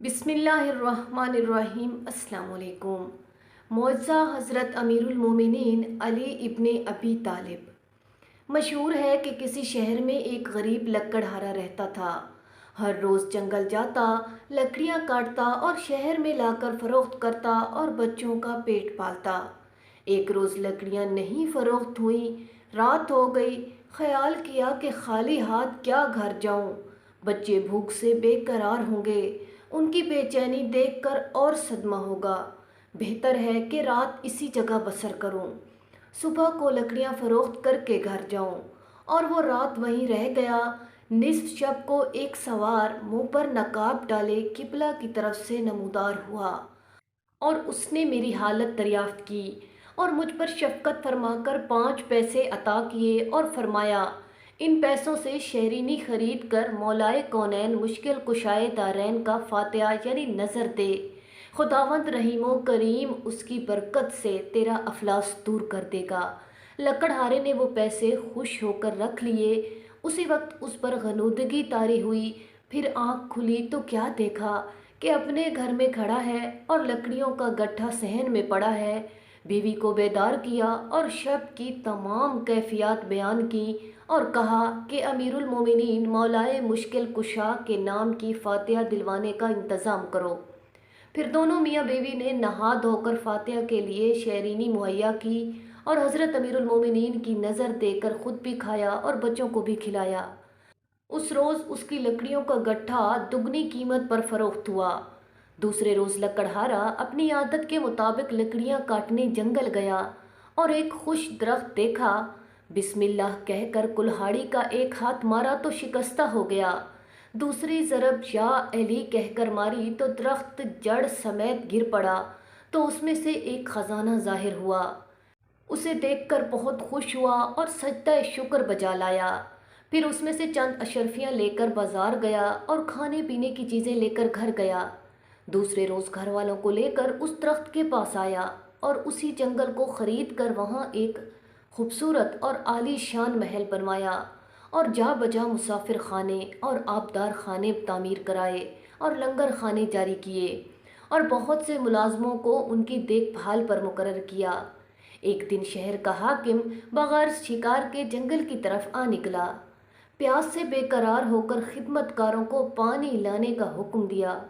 बिस्मिल्लाहिर्रहमानिर्रहीम। अस्सलाम वालेकुम। मौज़ा हज़रत अमीरुल मोमिनीन अली इब्ने अबी तालिब। मशहूर है कि किसी शहर में एक गरीब लकड़हारा रहता था। हर रोज़ जंगल जाता, लकड़ियाँ काटता और शहर में लाकर फ़रोख्त करता और बच्चों का पेट पालता। एक रोज़ लकड़ियाँ नहीं फ़रोख्त हुई, रात हो गई। ख्याल किया कि खाली हाथ क्या घर जाऊं, बच्चे भूख से बेकरार होंगे, उनकी बेचैनी देखकर और सदमा होगा। बेहतर है कि रात इसी जगह बसर करूं, सुबह को लकड़ियां फरोख्त करके घर जाऊं। और वो रात वहीं रह गया। निस्फ शब को एक सवार मुंह पर नकाब डाले किबला की तरफ से नमूदार हुआ और उसने मेरी हालत दरियाफ्त की और मुझ पर शफ़क़त फरमाकर 5 पैसे अता किए और फरमाया, इन पैसों से शहरीनी खरीद कर मौलाए कौनैन मुश्किल कुशाए दारैन का फातिहा यानी नज़र दे। खुदावंद रहीमो करीम उसकी बरकत से तेरा अफलास दूर कर देगा। लकड़हारे ने वो पैसे खुश होकर रख लिए। उसी वक्त उस पर गनूदगी तारी हुई। फिर आँख खुली तो क्या देखा कि अपने घर में खड़ा है और लकड़ियों का गट्ठा सहन में पड़ा है। बीवी को बेदार किया और शब की तमाम कैफियत बयान की और कहा कि अमीरुल मोमिनीन मौलाए मुश्किल कुशा के नाम की फातिहा दिलवाने का इंतज़ाम करो। फिर दोनों मियाँ बीवी ने नहा धोकर फातिहा के लिए शहरीनी मुहैया की और हज़रत अमीरुल मोमिनीन की नज़र देकर ख़ुद भी खाया और बच्चों को भी खिलाया। उस रोज़ उसकी लकड़ियों का गट्ठा दुगनी कीमत पर फ़रोख्त हुआ। दूसरे रोज़ लकड़हारा अपनी आदत के मुताबिक लकड़ियाँ काटने जंगल गया और एक खुश दरख्त देखा। बिस्मिल्लाह कहकर कुल्हाड़ी का एक हाथ मारा तो शिकस्ता हो गया। दूसरी ज़रब या अली कहकर मारी तो दरख्त जड़ समेत गिर पड़ा। तो उसमें से एक ख़जाना ज़ाहिर हुआ। उसे देखकर बहुत खुश हुआ और सजदा शुक्र बजा लाया। फिर उसमें से चंद अशरफियाँ लेकर बाजार गया और खाने पीने की चीज़ें लेकर घर गया। दूसरे रोज़ घर वालों को लेकर उस दरख्त के पास आया और उसी जंगल को ख़रीद कर वहाँ एक खूबसूरत और आलीशान महल बनवाया और जा बजा मुसाफिर खाने और आबदार खाने तामीर कराए और लंगर खाने जारी किए और बहुत से मुलाजमों को उनकी देखभाल पर मुकर्रर किया। एक दिन शहर का हाकिम बगैर शिकार के जंगल की तरफ आ निकला। प्यास से बेकरार होकर खिदमतकारों को पानी लाने का हुक्म दिया।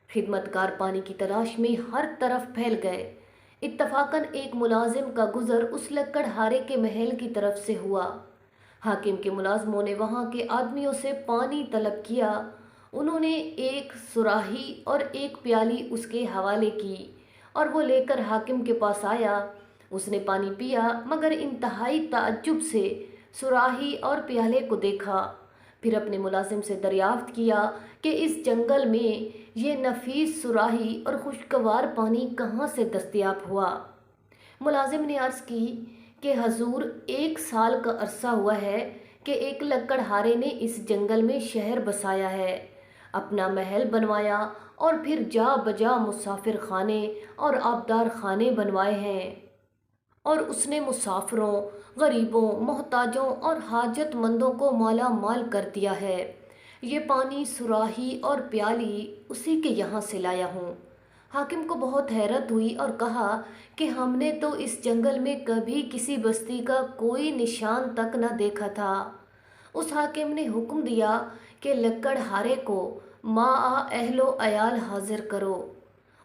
खिदमतकार पानी की तलाश में हर तरफ फैल गए। इत्तफाकन एक मुलाजिम का गुज़र उस लकड़हारे के महल की तरफ से हुआ। हाकिम के मुलाजमों ने वहाँ के आदमियों से पानी तलब किया। उन्होंने एक सुराही और एक प्याली उसके हवाले की और वो लेकर हाकिम के पास आया। उसने पानी पिया मगर इंतहाई ताज्जुब से सुराही और प्याले को देखा। फिर अपने मुलाजिम से दरियाफ्त किया कि इस जंगल में ये नफीस सुराही और खुशगवार पानी कहाँ से दस्तयाब हुआ। मुलाजिम ने अर्ज़ की कि हजूर 1 साल का अरसा हुआ है कि एक लकड़हारे ने इस जंगल में शहर बसाया है, अपना महल बनवाया और फिर जा बजा मुसाफिर खाने और आबदार खाने बनवाए हैं और उसने मुसाफिरों, गरीबों, मोहताजों और हाजतमंदों को माला माल कर दिया है। ये पानी, सुराही और प्याली उसी के यहाँ से लाया हूँ। हाकिम को बहुत हैरत हुई और कहा कि हमने तो इस जंगल में कभी किसी बस्ती का कोई निशान तक न देखा था। उस हाकिम ने हुक्म दिया कि लकड़हारे को मा अहलो अयाल हाजिर करो।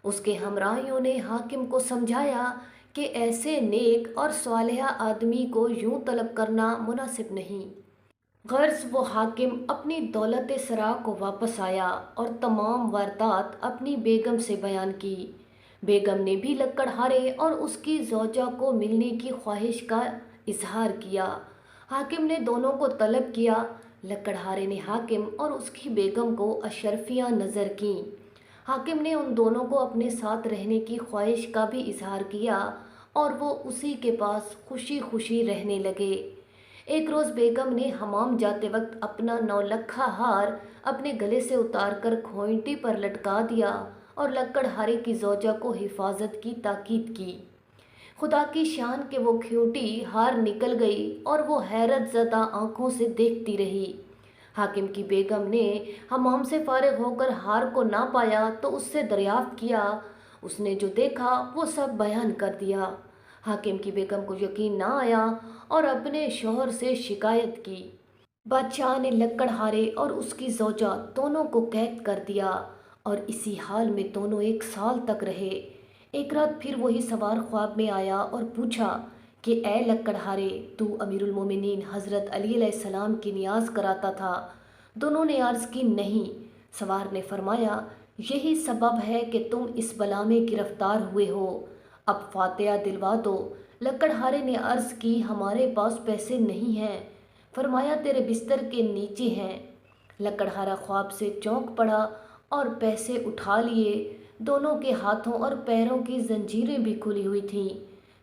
उसके हमराहियों ने हाकिम को समझाया कि ऐसे नेक और सालेहा आदमी को यूं तलब करना मुनासिब नहीं। गर्ज वो हाकिम अपनी दौलत सरा को वापस आया और तमाम वारदात अपनी बेगम से बयान की। बेगम ने भी लकड़हारे और उसकी ज़ौजा को मिलने की ख्वाहिश का इजहार किया। हाकिम ने दोनों को तलब किया। लकड़हारे ने हाकिम और उसकी बेगम को अशरफियाँ नज़र कीं। हाकिम ने उन दोनों को अपने साथ रहने की ख्वाहिश का भी इजहार किया और वो उसी के पास खुशी खुशी रहने लगे। एक रोज़ बेगम ने हमाम जाते वक्त अपना 9 लखा हार अपने गले से उतार कर खोइंटी पर लटका दिया और लकड़हारे की ज़ौजा को हिफाजत की ताकीद की। खुदा की शान के वो ख्यूटी हार निकल गई और वो हैरत ज़दा आँखों से देखती रही। हाकिम की बेगम ने हमाम से फारिग होकर हार को ना पाया तो उससे दरियाफ्त किया। उसने जो देखा वो सब बयान कर दिया। हाकिम की बेगम को यकीन ना आया और अपने शौहर से शिकायत की। बादशाह ने लकड़हारे और उसकी ज़ौजा दोनों को कैद कर दिया और इसी हाल में दोनों 1 साल तक रहे। एक रात फिर वही सवार ख्वाब में आया और पूछा कि ए लकड़हारे, तू अमीरुल मोमिनीन हज़रत अली अलैहिस्सलाम की नियाज कराता था। दोनों ने अर्ज़ की नहीं। सवार ने फरमाया, यही सबब है कि तुम इस बला में गिरफ्तार हुए हो। अब फातिहा दिलवा दो। लकड़हारे ने अर्ज़ की, हमारे पास पैसे नहीं हैं। फरमाया, तेरे बिस्तर के नीचे हैं। लकड़हारा ख्वाब से चौंक पड़ा और पैसे उठा लिए। दोनों के हाथों और पैरों की जंजीरें भी खुली हुई थीं।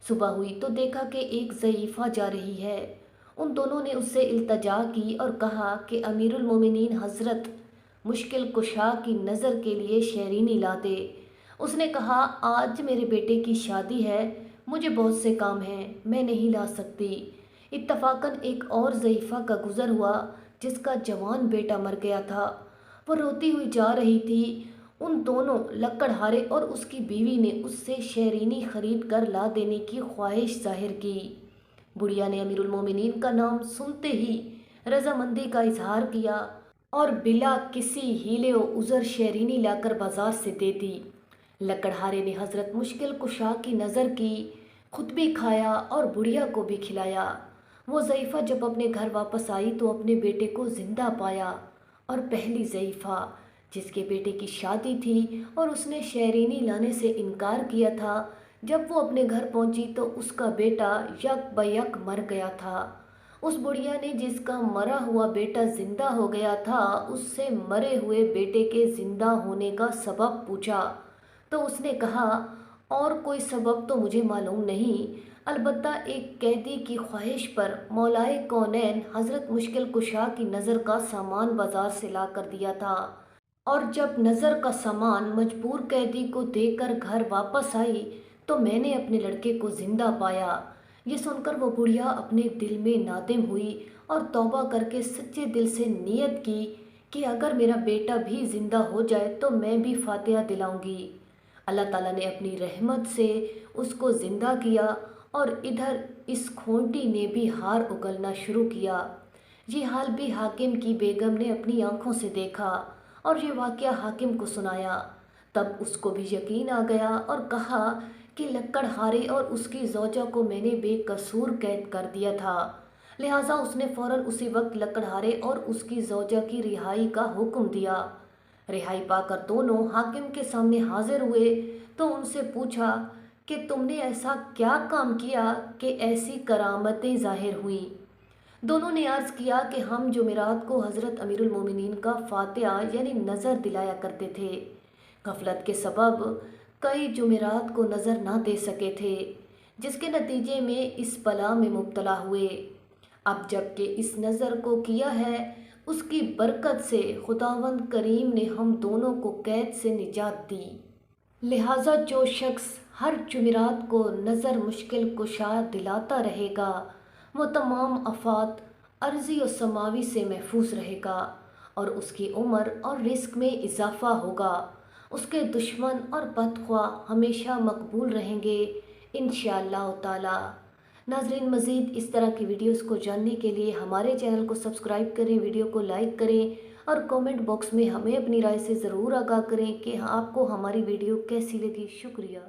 सुबह हुई तो देखा कि एक ज़ईफ़ा जा रही है। उन दोनों ने उससे इल्तजा की और कहा कि अमीरुल मोमिनीन हज़रत मुश्किल कुशा की नज़र के लिए शहरीनी ला दे। उसने कहा, आज मेरे बेटे की शादी है, मुझे बहुत से काम हैं, मैं नहीं ला सकती। इत्तफाकन एक और ज़ईफ़ा का गुज़र हुआ जिसका जवान बेटा मर गया था। वो रोती हुई जा रही थी। उन दोनों लकड़हारे और उसकी बीवी ने उससे शहरीनी खरीद कर ला देने की ख्वाहिश जाहिर की। बुढ़िया ने अमीरुल मोमिनीन का नाम सुनते ही रजामंदी का इजहार किया और बिला किसी हीले व उज़र शहरीनी लाकर बाजार से दे दी। लकड़हारे ने हज़रत मुश्किल कुशा की नज़र की, खुद भी खाया और बुढ़िया को भी खिलाया। वो ज़ईफ़ा जब अपने घर वापस आई तो अपने बेटे को ज़िंदा पाया और पहली ज़ईफ़ा जिसके बेटे की शादी थी और उसने शहरीनी लाने से इनकार किया था, जब वो अपने घर पहुंची तो उसका बेटा यक बयक मर गया था। उस बुढ़िया ने जिसका मरा हुआ बेटा जिंदा हो गया था उससे मरे हुए बेटे के जिंदा होने का सबब पूछा तो उसने कहा, और कोई सबब तो मुझे मालूम नहीं, अलबत्ता एक कैदी की ख्वाहिश पर मौलाए कौनैन हज़रत मुश्किल कुशा की नज़र का सामान बाजार से ला कर दिया था और जब नज़र का सामान मजबूर कैदी को देकर घर वापस आई तो मैंने अपने लड़के को ज़िंदा पाया। ये सुनकर वो बुढ़िया अपने दिल में नादिम हुई और तौबा करके सच्चे दिल से नियत की कि अगर मेरा बेटा भी ज़िंदा हो जाए तो मैं भी फातिहा दिलाऊंगी। अल्लाह ताला ने अपनी रहमत से उसको ज़िंदा किया और इधर इस खोंटी ने भी हार उगलना शुरू किया। ये हाल भी हाकिम की बेगम ने अपनी आंखों से देखा और ये वाक़या हाकिम को सुनाया। तब उसको भी यकीन आ गया और कहा कि लकड़हारे और उसकी ज़ौजा को मैंने बेकसूर कैद कर दिया था, लिहाजा उसने फ़ौरन उसी वक्त लकड़हारे और उसकी ज़ौजा की रिहाई का हुक्म दिया। रिहाई पाकर दोनों हाकिम के सामने हाजिर हुए तो उनसे पूछा कि तुमने ऐसा क्या काम किया कि ऐसी करामतें ज़ाहिर हुई। दोनों ने अर्ज़ किया कि हम जुमेरात को हज़रत अमीरुल मोमिनीन का फातिहा यानी नज़र दिलाया करते थे। गफलत के सबब कई जुमेरात को नज़र ना दे सके थे, जिसके नतीजे में इस बला में मुब्तला हुए। अब जबकि इस नज़र को किया है, उसकी बरकत से खुदावंद करीम ने हम दोनों को कैद से निजात दी। लिहाजा जो शख्स हर जुमेरात को नज़र मुश्किल कुशा दिलाता रहेगा वो तमाम आफात अर्ज़ी और समावी से महफूज रहेगा और उसकी उम्र और रिस्क में इजाफ़ा होगा। उसके दुश्मन और बदख्वा हमेशा मकबूल रहेंगे इंशाअल्लाह ताला। नाज़रीन, मज़ीद इस तरह की वीडियोस को जानने के लिए हमारे चैनल को सब्सक्राइब करें, वीडियो को लाइक करें और कमेंट बॉक्स में हमें अपनी राय से ज़रूर आगाह करें कि आपको हमारी वीडियो कैसी लगी। शुक्रिया।